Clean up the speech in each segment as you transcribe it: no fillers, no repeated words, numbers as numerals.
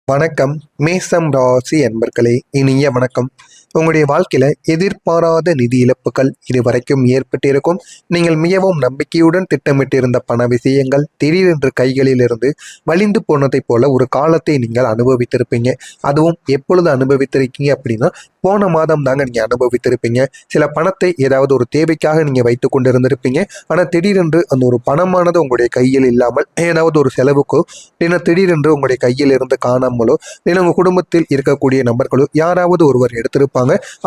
வணக்கம். மேசம் ராசி அன்பர்களே, இனிய வணக்கம். உங்களுடைய வாழ்க்கையில எதிர்பாராத நிதி இழப்புகள் இதுவரைக்கும் ஏற்பட்டிருக்கும். நீங்கள் மிகவும் நம்பிக்கையுடன் திட்டமிட்டிருந்த பண விஷயங்கள் திடீரென்று கைகளில் இருந்து வலிந்து போனதை போல ஒரு காலத்தை நீங்கள் அனுபவித்திருப்பீங்க. அதுவும் எப்பொழுது அனுபவித்திருக்கீங்க அப்படின்னா, போன மாதம் தாங்க நீங்க அனுபவித்திருப்பீங்க. சில பணத்தை ஏதாவது ஒரு தேவைக்காக நீங்க வைத்து கொண்டிருந்திருப்பீங்க. ஆனா திடீரென்று அந்த ஒரு பணமானது உங்களுடைய கையில் இல்லாமல் ஏதாவது ஒரு செலவுக்கோ இல்லைன்னா திடீரென்று உங்களுடைய கையில் இருந்து காணாமலோ இல்லை உங்க குடும்பத்தில் இருக்கக்கூடிய நபர்களோ யாராவது ஒருவர் எடுத்திருப்பாங்க.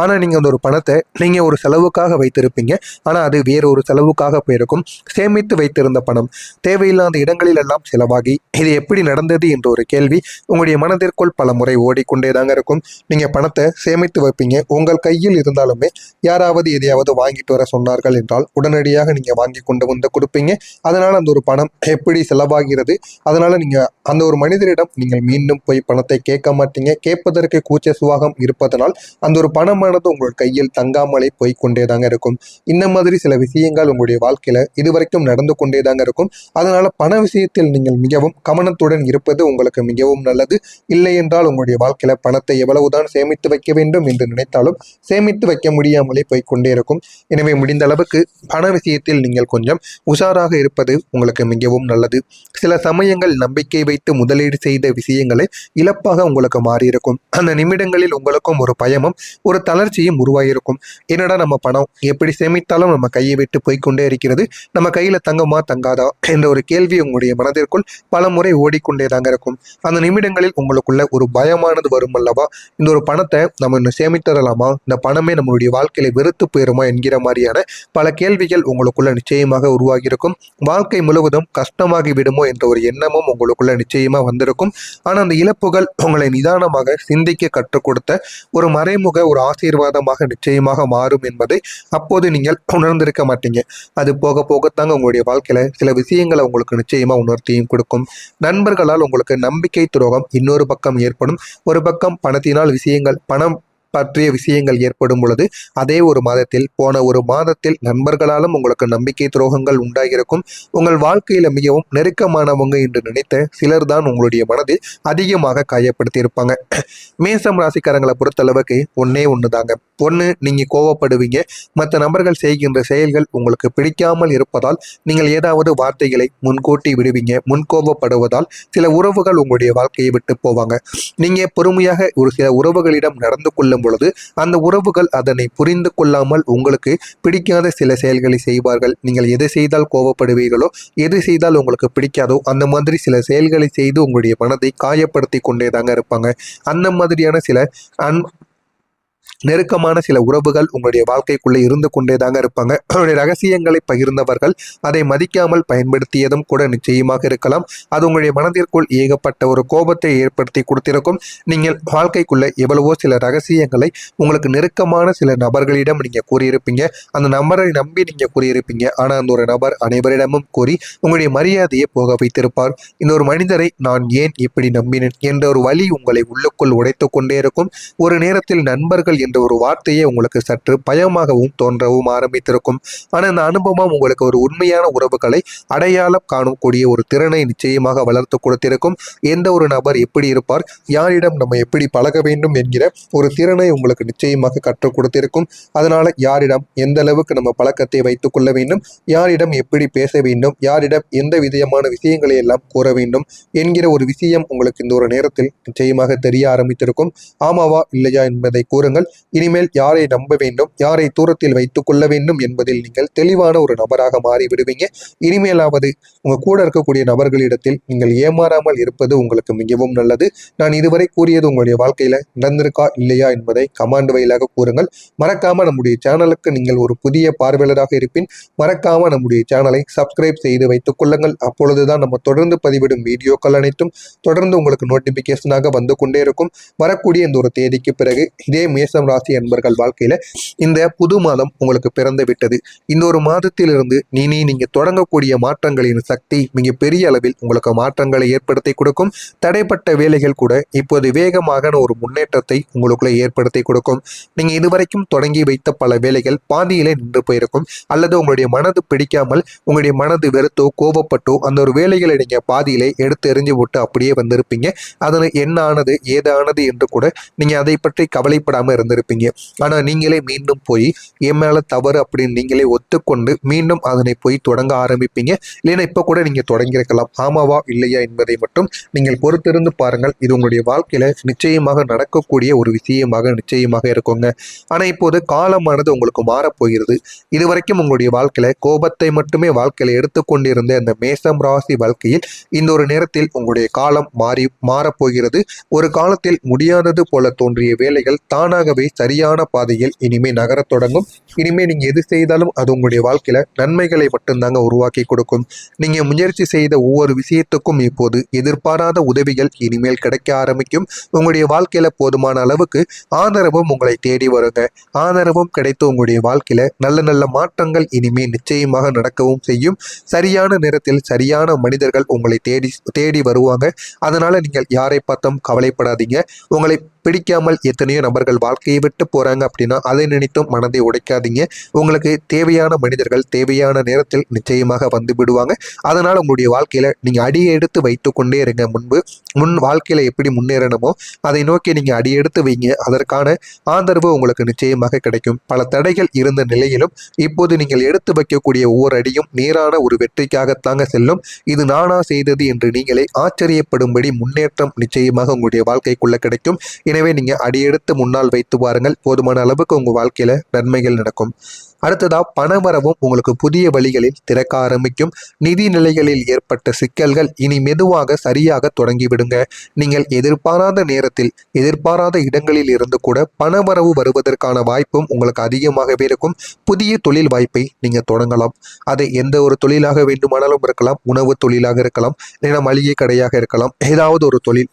ஆனா நீங்க அந்த ஒரு பணத்தை நீங்க ஒரு செலவுக்காக வைத்திருப்பீங்க. ஆனா அது வேற ஒரு செலவுக்காக போயிருக்கும். சேமித்து வைத்திருந்த பணம் தேவையில்லாத இடங்களில் எல்லாம் செலவாகி இது எப்படி நடந்தது என்ற ஒரு கேள்வி உங்களுடைய மனதிற்குள் பல முறை ஓடிக்கொண்டேதாங்க இருக்கும். நீங்க பணத்தை சேமித்து வைப்பீங்க. உங்கள் கையில் இருந்தாலுமே யாராவது எதையாவது வாங்கிட்டு வர சொன்னார்கள் என்றால் உடனடியாக நீங்க வாங்கி கொண்டு வந்து கொடுப்பீங்க. அதனால அந்த ஒரு பணம் எப்படி செலவாகிறது. அதனால நீங்க அந்த ஒரு மனிதரிடம் நீங்கள் மீண்டும் போய் பணத்தை கேட்க மாட்டீங்க. கேட்பதற்கு கூச்ச சுவாகம் இருப்பதனால் அந்த ஒரு பணமானது உங்கள் கையில் தங்காமலே போய் கொண்டேதாங்க இருக்கும். இந்த மாதிரி சில விஷயங்கள் உங்களுடைய வாழ்க்கையில இதுவரைக்கும் நடந்து கொண்டேதாங்க இருக்கும். அதனால பண விஷயத்தில் நீங்கள் மிகவும் கவனத்துடன் இருப்பது உங்களுக்கு மிகவும் நல்லது. இல்லை என்றால் உங்களுடைய வாழ்க்கையில பணத்தை எவ்வளவுதான் சேமித்து வைக்க வேண்டும் என்று நினைத்தாலும் சேமித்து வைக்க முடியாமலே போய் கொண்டே இருக்கும். எனவே முடிந்த அளவுக்கு பண விஷயத்தில் நீங்கள் கொஞ்சம் உஷாராக இருப்பது உங்களுக்கு மிகவும் நல்லது. சில சமயங்கள் நம்பிக்கை வைத்து முதலீடு செய்த விஷயங்களை இழப்பாக உங்களுக்கு மாறியிருக்கும். அந்த நிமிடங்களில் உங்களுக்கும் ஒரு பயமும் ஒரு தளர்ச்சியும் உருவாகியிருக்கும். என்னடா நம்ம பணம் எப்படி சேமித்தாலும் நம்ம கையை விட்டு போய்கொண்டே இருக்கிறது, நம்ம கையில தங்கமா தங்காதா என்ற ஒரு கேள்வி உங்களுடைய மனதிற்குள் பல முறை ஓடிக்கொண்டேதாங்க இருக்கும். அந்த நிமிடங்களில் உங்களுக்குள்ள ஒரு பயமானது வரும் அல்லவா, இந்த ஒரு பணத்தை நம்ம இன்னும் சேமித்தரலாமா, இந்த பணமே நம்மளுடைய வாழ்க்கையில வெறுத்து போயிருமா என்கிற மாதிரியான பல கேள்விகள் உங்களுக்குள்ள நிச்சயமாக உருவாகியிருக்கும். வாழ்க்கை முழுவதும் கஷ்டமாகி விடுமோ என்ற ஒரு எண்ணமும் உங்களுக்குள்ள நிச்சயமா வந்திருக்கும். ஆனா அந்த இழப்புகள் உங்களை நிதானமாக சிந்திக்க கற்றுக் கொடுத்த ஒரு மறைமுக ஒரு ஆசீர்வாதமாக நிச்சயமாக மாறும் என்பதை அப்போது நீங்கள் உணர்ந்திருக்க மாட்டீங்க. அது போக போகத்தாங்க உங்களுடைய வாழ்க்கையில சில விஷயங்களை உங்களுக்கு நிச்சயமா உணர்த்தியும் கொடுக்கும். நண்பர்களால் உங்களுக்கு நம்பிக்கை துரோகம் இன்னொரு பக்கம் ஏற்படும். ஒரு பக்கம் பணத்தினால் விஷயங்கள் பணம் பற்றிய விஷயங்கள் ஏற்படும் பொழுது அதே ஒரு மாதத்தில் போன ஒரு மாதத்தில் நண்பர்களாலும் உங்களுக்கு நம்பிக்கை துரோகங்கள் உண்டாகியிருக்கும். உங்கள் வாழ்க்கையில மிகவும் நெருக்கமானவங்க என்று நினைத்த சிலர் தான் உங்களுடைய மனதில் அதிகமாக காயப்படுத்தி இருப்பாங்க. மேசம் ராசிக்காரங்களை பொறுத்தளவுக்கு ஒன்னே ஒண்ணுதாங்க. ஒன்று, நீங்க கோவப்படுவீங்க. மற்ற நபர்கள் செய்கின்ற செயல்கள் உங்களுக்கு பிடிக்காமல் இருப்பதால் நீங்கள் ஏதாவது வார்த்தைகளை முன்கூட்டி விடுவீங்க. முன்கோபப்படுவதால் சில உறவுகள் உங்களுடைய வாழ்க்கையை விட்டு போவாங்க. நீங்க பொறுமையாக ஒரு சில உறவுகளிடம் நடந்து கொள்ளும் பொழுது அந்த உறவுகள் அதனை புரிந்து கொள்ளாமல் உங்களுக்கு பிடிக்காத சில செயல்களை செய்வார்கள். நீங்கள் எது செய்தால் கோபப்படுவீர்களோ, எது செய்தால் உங்களுக்கு பிடிக்காதோ அந்த மாதிரி சில செயல்களை செய்து உங்களுடைய மனதை காயப்படுத்தி கொண்டேதாங்க இருப்பாங்க. அந்த மாதிரியான சில நெருக்கமான சில உறவுகள் உங்களுடைய வாழ்க்கைக்குள்ளே இருந்து கொண்டேதாங்க இருப்பாங்க. அவருடைய ரகசியங்களை பகிர்ந்தவர்கள் அதை மதிக்காமல் பயன்படுத்தியதும் கூட நிச்சயமாக இருக்கலாம். அது உங்களுடைய மனதிற்குள் ஏகப்பட்ட ஒரு கோபத்தை ஏற்படுத்தி கொடுத்திருக்கும். நீங்கள் வாழ்க்கைக்குள்ள எவ்வளவோ சில ரகசியங்களை உங்களுக்கு நெருக்கமான சில நபர்களிடம் நீங்க கூறியிருப்பீங்க. அந்த நபரை நம்பி நீங்க கூறியிருப்பீங்க. ஆனா அந்த ஒரு நபர் அனைவரிடமும் கூறி உங்களுடைய மரியாதையை போக வைத்திருப்பார். இந்த ஒரு மனிதரை நான் ஏன் இப்படி நம்பினேன் என்ற ஒரு வழி உங்களை உள்ளுக்குள் உடைத்து கொண்டே இருக்கும். ஒரு நேரத்தில் நண்பர்கள் என்ற ஒரு வார்த்தையே உங்களுக்கு சற்று பயமாகவும் தோன்றவும் ஆரம்பித்திருக்கும். ஆனா இந்த அனுபவம் உங்களுக்கு ஒரு உண்மையான உறவுகளை அடையாளம் காணக்கூடிய ஒரு திறனை நிச்சயமாக வளர்த்து கொடுத்திருக்கும். எந்த ஒரு நபர் எப்படி இருப்பார், யாரிடம் நம்ம எப்படி பழக வேண்டும் என்கிற ஒரு திறனை உங்களுக்கு நிச்சயமாக கற்றுக் கொடுத்திருக்கும். அதனால யாரிடம் எந்த அளவுக்கு நம்ம பழக்கத்தை வைத்துக் கொள்ள வேண்டும், யாரிடம் எப்படி பேச வேண்டும், யாரிடம் எந்த விதமான விஷயங்களை எல்லாம் கூற வேண்டும் என்கிற ஒரு விஷயம் உங்களுக்கு இந்த ஒரு நேரத்தில் நிச்சயமாக தெரிய ஆரம்பித்திருக்கும். ஆமாவா இல்லையா என்பதை கூறுங்கள். இனிமேல் யாரை நம்ப வேண்டும், யாரை தூரத்தில் வைத்துக் கொள்ள வேண்டும் என்பதில் நீங்கள் தெளிவான ஒரு நபராக மாறி விடுவீங்க. இனிமேலாவது உங்க கூட இருக்கக்கூடிய நபர்களிடத்தில் நீங்கள் ஏமாறாமல் இருப்பது உங்களுக்கு மிகவும் நல்லது. நான் இதுவரை கூறியது உங்களுடைய வாழ்க்கையில நடந்திருக்கா இல்லையா என்பதை கமெண்ட் வாயிலாக கூறுங்கள். மறக்காம நம்முடைய சேனலுக்கு நீங்கள் ஒரு புதிய பார்வையாளராக இருப்பின் மறக்காம நம்முடைய சேனலை சப்ஸ்கிரைப் செய்து வைத்துக் கொள்ளுங்கள். அப்பொழுதுதான் நம்ம தொடர்ந்து பதிவிடும் வீடியோக்கள் அனைத்தும் தொடர்ந்து உங்களுக்கு நோட்டிபிகேஷனாக வந்து கொண்டே இருக்கும். வரக்கூடிய இந்த ஒரு தேதிக்கு பிறகு இதே மேசம் ராசி அன்பர்கள் வாழ்க்கையில இந்த புது மாதம் உங்களுக்கு பிறந்து விட்டது. இந்த ஒரு மாதத்திலிருந்து நீங்க தொடங்கக்கூடிய மாற்றங்களின் சக்தி மிக பெரிய அளவில் உங்களுக்கு மாற்றங்களை ஏற்படுத்தி கொடுக்கும். தடைப்பட்ட வேலைகள் கூட இப்போது வேகமான ஒரு முன்னேற்றத்தை உங்களுக்குள்ள ஏற்படுத்தி கொடுக்கும். நீங்க இதுவரைக்கும் தொடங்கி வைத்த பல வேலைகள் பாதியிலே நின்று போயிருக்கும், அல்லது உங்களுடைய மனது பிடிக்காமல் உங்களுடைய மனது வெறுத்தோ கோபப்பட்டோ அந்த ஒரு வேலைகளை நீங்க பாதியிலே எடுத்து எறிஞ்சு விட்டு அப்படியே வந்திருப்பீங்க. அதில் என்ன ஆனது ஏதானது என்று கூட நீங்க அதை பற்றி கவலைப்படாம இருந்திருப்பீங்க. ஆனா நீங்களே மீண்டும் போய் என் மேல தவறு அப்படின்னு நீங்களே ஒத்துக்கொண்டு மீண்டும் அதனை போய் தொடங்க ஆரம்பிப்பீங்க. இல்லைன்னா இப்ப கூட நீங்க தொடங்கியிருக்கலாம். ஆமாவா இல்லையா என்பதை மட்டும் நீங்கள் பொறுத்திருந்து பாருங்கள். இது உங்களுடைய வாழ்க்கையில நிச்சயமாக நடக்கக்கூடிய ஒரு விஷயமாக நிச்சயமாக இருக்குங்க. ஆனா இப்போது காலமானது உங்களுக்கு மாறப்போகிறது. இதுவரைக்கும் உங்களுடைய வாழ்க்கையில கோபத்தை மட்டுமே வாழ்க்கையில எடுத்துக்கொண்டிருந்த இந்த மேசம் ராசி வாழ்க்கையில் இந்த ஒரு நேரத்தில் உங்களுடைய காலம் மாறப்போகிறது. ஒரு காலத்தில் முடியாதது போல தோன்றிய வேலைகள் தானாகவே சரியான பாதையில் இனிமே நகரத் தொடங்கும். இனிமே நீங்க எது செய்தாலும் அது உங்களுடைய வாழ்க்கையில நன்மைகளை மட்டும்தாங்க உருவாக்கி கொடுக்கும். நீங்க முயற்சி செய்த ஒவ்வொரு விஷயத்துக்கும் இப்போது எதிர்பாராத உதவிகள் இனிமேல் கிடைக்க ஆரம்பிக்கும். உங்களுடைய வாழ்க்கையில போதுமான அளவுக்கு ஆதரவும் உங்களை தேடி வருங்க. ஆதரவும் கிடைத்து உங்களுடைய வாழ்க்கையில நல்ல நல்ல மாற்றங்கள் இனிமே நிச்சயமாக நடக்கவும் செய்யும். சரியான நேரத்தில் சரியான மனிதர்கள் உங்களை தேடி வருவாங்க. அதனால நீங்கள் யாரை பார்த்தும் கவலைப்படாதீங்க. உங்களை பிடிக்காமல் எத்தனையோ நபர்கள் வாழ்க்கையை விட்டு போறாங்க அப்படின்னா அதை நினைத்தும் மனதை உடைக்காதீங்க. உங்களுக்கு தேவையான மனிதர்கள் தேவையான நேரத்தில் நிச்சயமாக வந்து விடுவாங்க. அதனால உங்களுடைய வாழ்க்கையில நீங்க அடியை எடுத்து வைத்து கொண்டே இருங்க. முன் வாழ்க்கையில எப்படி முன்னேறணுமோ அதை நோக்கி நீங்க அடியெடுத்து வைங்க. அதற்கான ஆதரவு உங்களுக்கு நிச்சயமாக கிடைக்கும். பல தடைகள் இருந்த நிலையிலும் இப்போது நீங்கள் எடுத்து வைக்கக்கூடிய ஒவ்வொரு அடியும் நேரான ஒரு வெற்றிக்காகத்தாங்க செல்லும். இது நானா செய்தது என்று நீங்களே ஆச்சரியப்படும்படி முன்னேற்றம் நிச்சயமாக உங்களுடைய வாழ்க்கைக்குள்ள கிடைக்கும். எனவே நீங்க அடியெடுத்து முன்னால் வைத்து பாருங்கள். போதுமான அளவுக்கு உங்க வாழ்க்கையில நன்மைகள் நடக்கும். அடுத்ததா பணவரவும் உங்களுக்கு புதிய வழிகளில் திறக்க ஆரம்பிக்கும். நிதி நிலைகளில் ஏற்பட்ட சிக்கல்கள் இனி மெதுவாக சரியாக தொடங்கிவிடுங்க. நீங்கள் எதிர்பாராத நேரத்தில் எதிர்பாராத இடங்களில் இருந்து கூட பணவரவு வருவதற்கான வாய்ப்பும் உங்களுக்கு அதிகமாகவே இருக்கும். புதிய தொழில் வாய்ப்பை நீங்க தொடங்கலாம். அது எந்த ஒரு தொழிலாக வேண்டுமானாலும் இருக்கலாம். உணவு தொழிலாக இருக்கலாம், இல்லைன்னா மளிகை கடையாக இருக்கலாம். ஏதாவது ஒரு தொழில்.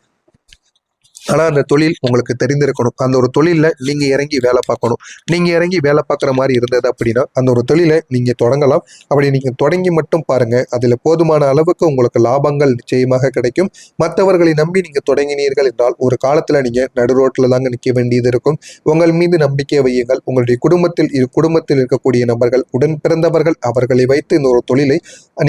ஆனால் அந்த தொழில் உங்களுக்கு தெரிந்திருக்கணும். அந்த ஒரு தொழிலில் நீங்கள் இறங்கி வேலை பார்க்கணும். நீங்கள் இறங்கி வேலை பார்க்குற மாதிரி இருந்தது அப்படின்னா அந்த ஒரு தொழிலை நீங்கள் தொடங்கலாம். அப்படி நீங்கள் தொடங்கி மட்டும் பாருங்கள். அதில் போதுமான அளவுக்கு உங்களுக்கு லாபங்கள் நிச்சயமாக கிடைக்கும். மற்றவர்களை நம்பி நீங்கள் தொடங்கினீர்கள் என்றால் ஒரு காலத்தில் நீங்கள் நடு ரோட்டில் தாங்க நிற்க வேண்டியது இருக்கும். உங்கள் மீது நம்பிக்கை வையுங்கள். உங்களுடைய குடும்பத்தில் இருக்கக்கூடிய நபர்கள், உடன் பிறந்தவர்கள், அவர்களை வைத்து இந்த ஒரு தொழிலை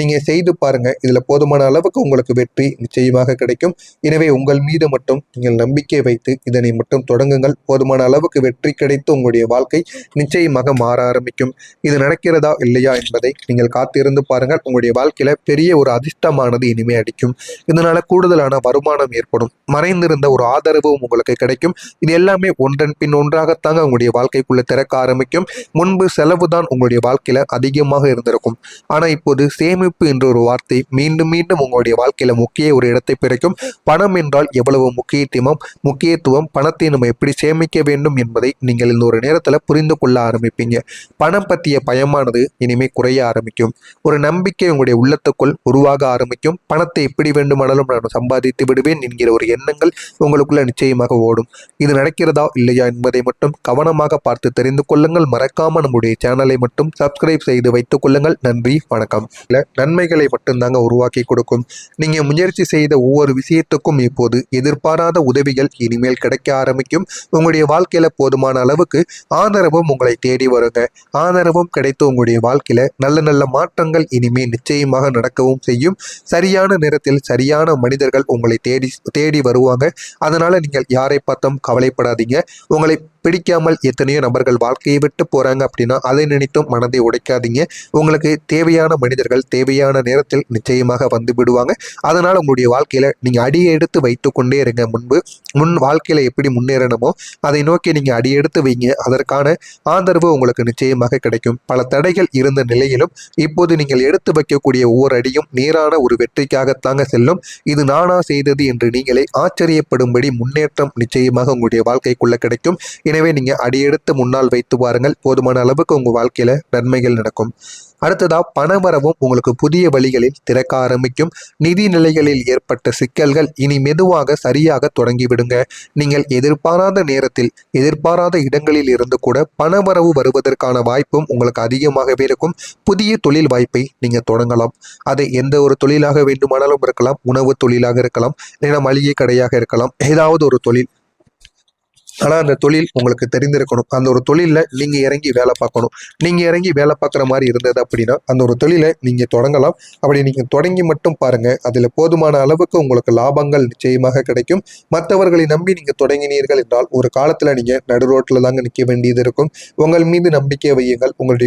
நீங்கள் செய்து பாருங்கள். இதில் போதுமான அளவுக்கு உங்களுக்கு வெற்றி நிச்சயமாக கிடைக்கும். எனவே உங்கள் மீது மட்டும் நீங்கள் நம்பிக்கை வைத்து இதனை மட்டும் தொடங்குங்கள். போதுமான அளவுக்கு வெற்றி கிடைத்து உங்களுடைய வாழ்க்கை நிச்சயமாக மாற ஆரம்பிக்கும். இது நடக்கிறதா இல்லையா என்பதை நீங்கள் காத்திருந்து பாருங்கள். உங்களுடைய வாழ்க்கையில பெரிய ஒரு அதிர்ஷ்டமானது இனிமே அடிக்கும். இதனால கூடுதலான வருமானம் ஏற்படும். மறைந்திருந்த ஒரு ஆதரவும் உங்களுக்கு கிடைக்கும். இது எல்லாமே ஒன்றன் பின் ஒன்றாகத்தாங்க உங்களுடைய வாழ்க்கைக்குள்ள திறக்க ஆரம்பிக்கும். முன்பு செலவு தான் உங்களுடைய வாழ்க்கையில அதிகமாக இருந்திருக்கும். ஆனா இப்போது சேமிப்பு என்ற ஒரு வார்த்தை மீண்டும் மீண்டும் உங்களுடைய வாழ்க்கையில முக்கிய ஒரு இடத்தை பிறக்கும். பணம் என்றால் எவ்வளவு முக்கியத்துவம், பணத்தை நம்ம எப்படி சேமிக்க வேண்டும் என்பதை நீங்கள் இந்த ஒரு நேரத்தில் புரிந்து கொள்ள ஆரம்பிப்பீங்க. பணம் பற்றிய பயமானது இனிமே குறைய ஆரம்பிக்கும். ஒரு நம்பிக்கை உங்களுடைய உள்ளத்துக்குள் உருவாக ஆரம்பிக்கும். பணத்தை எப்படி வேண்டுமானாலும் நான் சம்பாதித்து விடுவேன் என்கிற ஒரு எண்ணங்கள் உங்களுக்குள்ள நிச்சயமாக ஓடும். இது நடக்கிறதா இல்லையா என்பதை மட்டும் கவனமாக பார்த்து தெரிந்து கொள்ளுங்கள். மறக்காம நம்முடைய சேனலை மட்டும் சப்ஸ்கிரைப் செய்து வைத்துக் கொள்ளுங்கள். நன்றி, வணக்கம். நன்மைகளை மட்டும்தாங்க உருவாக்கி கொடுக்கும். நீங்க முயற்சி செய்த ஒவ்வொரு விஷயத்துக்கும் இப்போது எதிர்பாராத உதவிகள் இனிமேல் கிடைக்க ஆரம்பிக்கும். உங்களுடைய வாழ்க்கையில போதுமான அளவுக்கு ஆதரவும் உங்களை தேடி வருங்க. ஆதரவும் கிடைத்து உங்களுடைய வாழ்க்கையில நல்ல நல்ல மாற்றங்கள் இனிமே நிச்சயமாக நடக்கவும் செய்யும். சரியான நேரத்தில் சரியான மனிதர்கள் உங்களை தேடி வருவாங்க. அதனால நீங்கள் யாரை பார்த்தும் கவலைப்படாதீங்க. உங்களை பிடிக்காமல் எத்தனையோ நபர்கள் வாழ்க்கையை விட்டு போறாங்க அப்படின்னா அதை நினைத்தும் மனதை உடைக்காதீங்க. உங்களுக்கு தேவையான மனிதர்கள் தேவையான நேரத்தில் நிச்சயமாக வந்து விடுவாங்க. அதனால உங்களுடைய வாழ்க்கையில நீங்க அடியை எடுத்து வைத்து கொண்டே இருங்க. முன் வாழ்க்கையில எப்படி முன்னேறணுமோ அதை நோக்கி நீங்க அடியெடுத்து வைங்க. அதற்கான ஆதரவு உங்களுக்கு நிச்சயமாக கிடைக்கும். பல தடைகள் இருந்த நிலையிலும் இப்போது நீங்கள் எடுத்து வைக்கக்கூடிய ஒவ்வொரு அடியும் நேரான ஒரு வெற்றிக்காகத்தாங்க செல்லும். இது நானா செய்தது என்று நீங்களே ஆச்சரியப்படும்படி முன்னேற்றம் நிச்சயமாக உங்களுடைய வாழ்க்கைக்குள்ள கிடைக்கும். எனவே நீங்க அடியெடுத்து முன்னால் வைத்து பாருங்கள். போதுமான அளவுக்கு உங்க வாழ்க்கையில நன்மைகள் நடக்கும். அடுத்ததா பணவரவும் உங்களுக்கு புதிய வழிகளில் திறக்க ஆரம்பிக்கும். நிதி நிலைகளில் ஏற்பட்ட சிக்கல்கள் இனி மெதுவாக சரியாக தொடங்கிவிடுங்க. நீங்கள் எதிர்பாராத நேரத்தில் எதிர்பாராத இடங்களில் இருந்து கூட பணவரவு வருவதற்கான வாய்ப்பும் உங்களுக்கு அதிகமாகவே இருக்கும். புதிய தொழில் வாய்ப்பை நீங்க தொடங்கலாம். அது எந்த ஒரு தொழிலாக வேண்டுமானாலும் இருக்கலாம். உணவு தொழிலாக இருக்கலாம், இல்லைன்னா மளிகை கடையாக இருக்கலாம். ஏதாவது ஒரு தொழில். ஆனா அந்த தொழில் உங்களுக்கு தெரிந்திருக்கணும். அந்த ஒரு தொழில்ல நீங்க இறங்கி வேலை பார்க்கணும். நீங்க இறங்கி வேலை பார்க்குற மாதிரி இருந்தது அப்படின்னா அந்த ஒரு தொழிலை நீங்க தொடங்கலாம். அப்படி நீங்க தொடங்கி மட்டும் பாருங்க. அதுல போதுமான அளவுக்கு உங்களுக்கு லாபங்கள் நிச்சயமாக கிடைக்கும். மற்றவர்களை நம்பி நீங்க தொடங்கினீர்கள் என்றால் ஒரு காலத்துல நீங்க நடு ரோட்ல தாங்க நிற்க வேண்டியது இருக்கும். உங்கள் மீது நம்பிக்கை வையுங்கள். உங்களுடைய